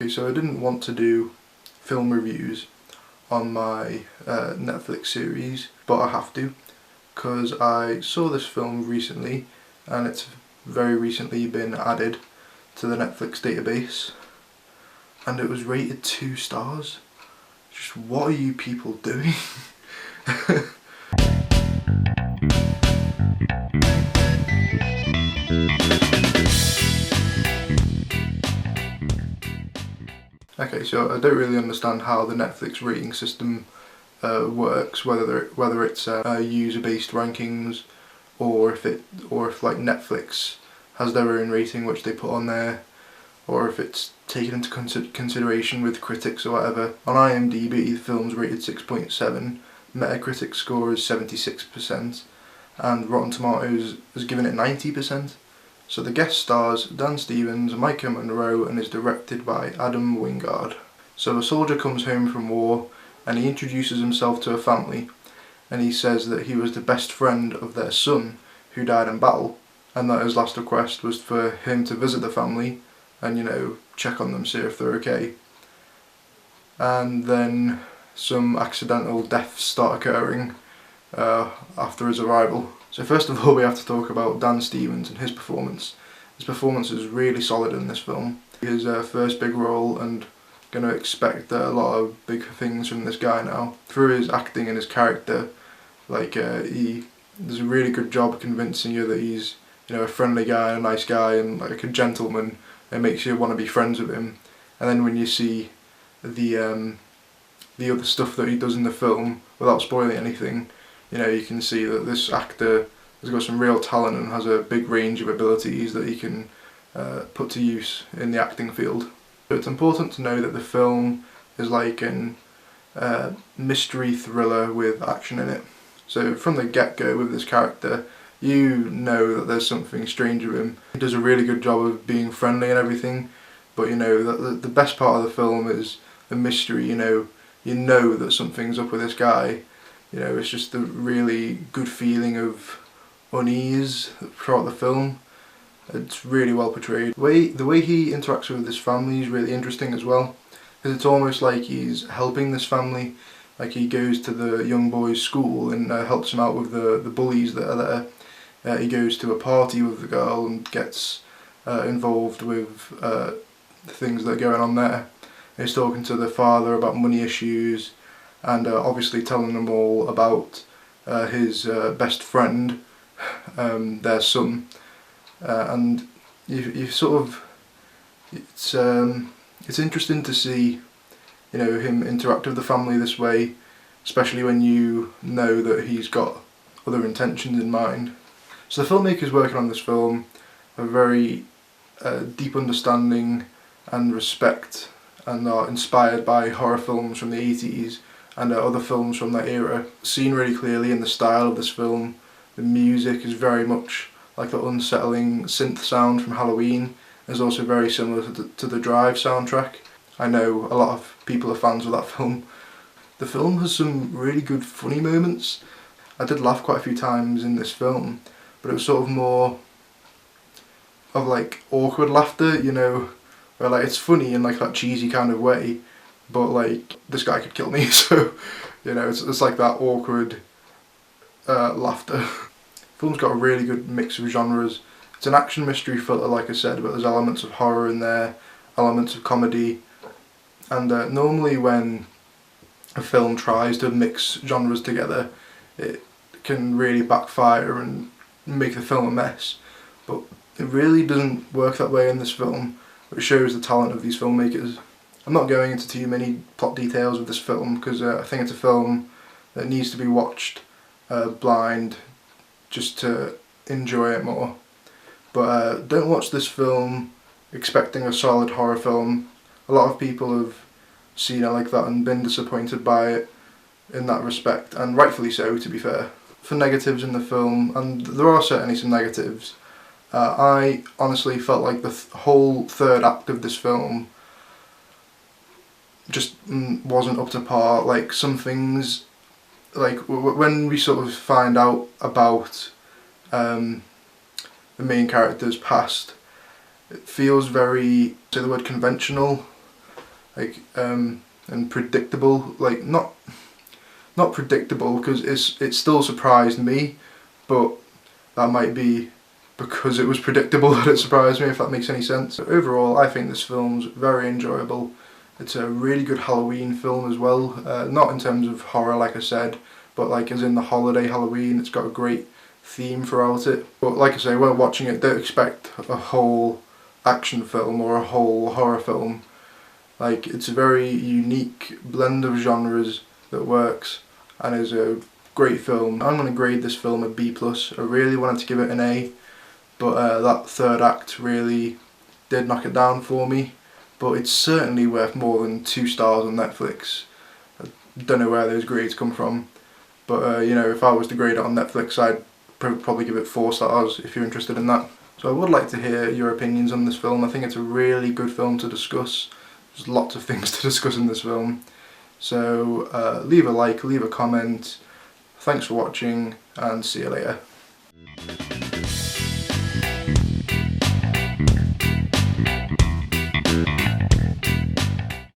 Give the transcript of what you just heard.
Okay, so I didn't want to do film reviews on my Netflix series, but I have to, because I saw this film recently and it's very recently been added to the Netflix database and it was rated 2 stars. Just what are you people doing? Okay, so I don't really understand how the Netflix rating system works, whether it's user-based rankings or if like Netflix has their own rating which they put on there, or if it's taken into consideration with critics or whatever. On IMDb, the film's rated 6.7, Metacritic score is 76%, and Rotten Tomatoes has given it 90%. So the guest stars Dan Stevens, Micah Monroe, and is directed by Adam Wingard. So a soldier comes home from war and he introduces himself to a family, and he says that he was the best friend of their son who died in battle, and that his last request was for him to visit the family and, you know, check on them, see if they're okay. And then some accidental deaths start occurring after his arrival. So first of all, we have to talk about Dan Stevens and his performance. His performance is really solid in this film. His first big role, and going to expect a lot of big things from this guy now. Through his acting and his character, like he does a really good job convincing you that he's, you know, a friendly guy, a nice guy, and like a gentleman. It makes you want to be friends with him. And then when you see the other stuff that he does in the film, without spoiling anything, you know, you can see that this actor has got some real talent and has a big range of abilities that he can put to use in the acting field. But it's important to know that the film is like a mystery thriller with action in it. So from the get-go with this character, you know that there's something strange with him. He does a really good job of being friendly and everything, but you know that the best part of the film is the mystery. You know that something's up with this guy. You know, it's just a really good feeling of unease throughout the film. It's really well portrayed. The way he interacts with his family is really interesting as well, because it's almost like he's helping this family. Like he goes to the young boy's school and helps him out with the bullies that are there. He goes to a party with the girl and gets involved with the things that are going on there. He's talking to the father about money issues, and obviously telling them all about his best friend, their son, and you sort of, it's interesting to see, you know, him interact with the family this way, especially when you know that he's got other intentions in mind. So the filmmakers working on this film have a very deep understanding and respect, and are inspired by horror films from the 80s and other films from that era. Seen really clearly in the style of this film. The music is very much like the unsettling synth sound from Halloween. It's also very similar to the Drive soundtrack. I know a lot of people are fans of that film. The film has some really good funny moments. I did laugh quite a few times in this film, but it was sort of more of like awkward laughter, you know, where like it's funny in like that cheesy kind of way, but like this guy could kill me, so you know, it's like that awkward laughter. The film's got a really good mix of genres. It's an action mystery thriller, like I said, but there's elements of horror in there, elements of comedy, and normally when a film tries to mix genres together, it can really backfire and make the film a mess, but it really doesn't work that way in this film, which shows the talent of these filmmakers. I'm not going into too many plot details of this film, because I think it's a film that needs to be watched blind just to enjoy it more. But don't watch this film expecting a solid horror film. A lot of people have seen it like that and been disappointed by it in that respect, and rightfully so, to be fair. For negatives in the film, and there are certainly some negatives, I honestly felt like the whole third act of this film just wasn't up to par. Like some things, like when we sort of find out about the main character's past, it feels very, say the word conventional, like and predictable. Like not predictable, because it still surprised me, but that might be because it was predictable that it surprised me, if that makes any sense. So overall, I think this film's very enjoyable. It's a really good Halloween film as well, not in terms of horror like I said, but like as in the holiday Halloween. It's got a great theme throughout it. But like I say, when watching it, don't expect a whole action film or a whole horror film. Like, it's a very unique blend of genres that works and is a great film. I'm going to grade this film a B+. I really wanted to give it an A, but that third act really did knock it down for me. But it's certainly worth more than 2 stars on Netflix. I don't know where those grades come from, but you know, if I was to grade it on Netflix, I'd probably give it 4 stars if you're interested in that. So I would like to hear your opinions on this film. I think it's a really good film to discuss. There's lots of things to discuss in this film. So leave a like, leave a comment. Thanks for watching, and see you later.